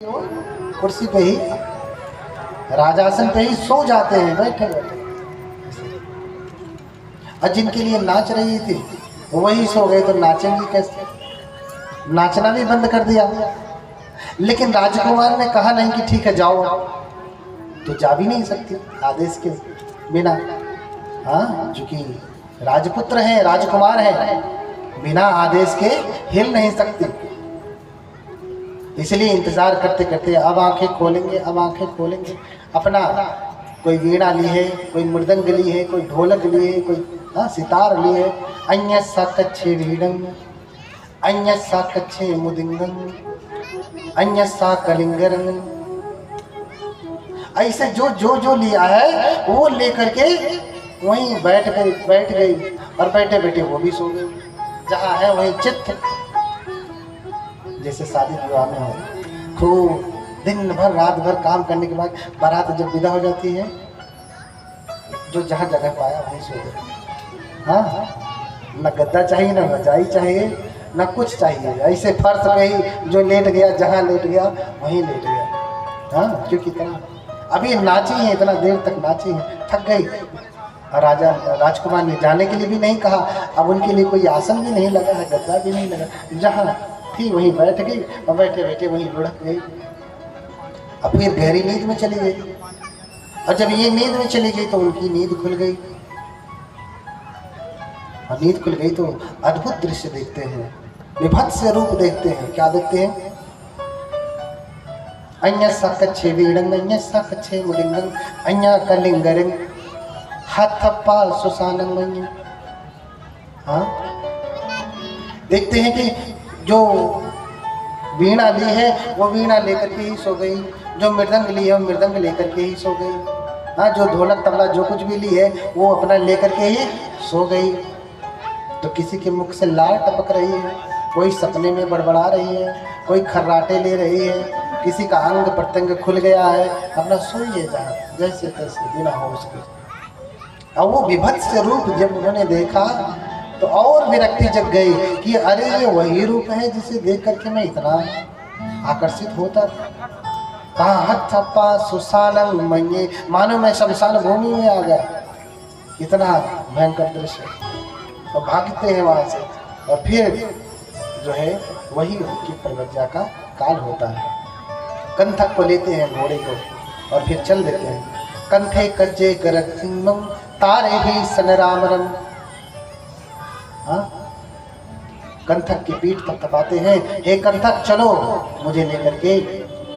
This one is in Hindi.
कुर्सी पे ही राजासन पे ही सो जाते हैं बैठे बैठे। और जिनके लिए नाच रही थी वही सो गए तो नाचेंगी कैसे? नाचना भी बंद कर दिया। लेकिन राजकुमार ने कहा नहीं कि ठीक है जाओ, तो जा भी नहीं सकती आदेश के बिना। हाँ, चूंकि राजपुत्र हैं, राजकुमार हैं, बिना आदेश के हिल नहीं सकती। इसलिए इंतजार करते करते अब आंखें खोलेंगे, अब आंखें खोलेंगे। अपना कोई वीणा ली है, कोई मृदंग ली है, कोई ढोलक ली है, कोई सितार ली है। अन्य सा कच्छे वीणंग, अन्य सा कच्छे मुदिंगं, अन्य सा कलिंगरंग। ऐसे जो जो जो लिया है वो लेकर के वहीं बैठ गई और बैठे बैठे वो भी सो गई। जहाँ है वहीं चित्त। जैसे शादी विवाह में हो, खूब दिन भर रात भर काम करने के बाद बारात जब विदा हो जाती है, जो जहाँ जगह पाया वहीं सो गए। हाँ, न गद्दा चाहिए, न रजाई चाहिए, न कुछ चाहिए। ऐसे फर्श पे ही जो लेट गया, जहाँ लेट गया वहीं लेट गया। हाँ, क्योंकि इतना अभी नाची है, इतना देर तक नाची है, थक गई। राजकुमार ने जाने के लिए भी नहीं कहा। अब उनके लिए कोई आसन भी नहीं लगा है, गद्दा भी नहीं लगा, जहाँ थी वहीं बैठ गई और बैठे बैठे वहीं लुढ़क गई। अब फिर गहरी नींद में चली गई। और जब ये नींद में चली गई तो उनकी नींद खुल गई। और नींद खुल गई तो अद्भुत दृश्य देखते हैं, विभत्स रूप देखते हैं। क्या देखते हैं? अन्य सा कच्छे वीणंग, अन्य सा कच्छे मुलिंगं, अन्य कलिंगरंग, हथप्पा सुसानंग। हाँ, देखते हैं कि जो वीणा ली है वो वीणा लेकर के ही सो गई, जो मृदंग ली है वो मृदंग लेकर के ही सो गई। हाँ, जो ढोलक तबला जो कुछ भी ली है वो अपना लेकर के ही सो गई। तो किसी के मुख से लार टपक रही है, कोई सपने में बड़बड़ा रही है, कोई खर्राटे ले रही है, किसी का अंग प्रत्यंग खुल गया है, अपना सोइए जहाँ जैसे तैसे बिना होश के। और वो विभत्स रूप जब उन्होंने देखा तो और विरक्ति जग गई कि अरे ये वही रूप है जिसे देख करके मैं इतना आकर्षित होता था। कहा हथ थप्पा सुसानंग मन्ये, मानो मैं शमशान भूमि में आ गया। इतना भयंकर दृश्य। तो भागते हैं वहां से और फिर जो है वही उनकी परिवर्जा का काल होता है। कंथक को लेते हैं घोड़े को और फिर चल देते हैं। कंथे कज्जे करक सिंहम तारे ही सनरामरम। हाँ, कंथक की पीठ थपथपाते हैं, हे कंथक चलो मुझे लेकर के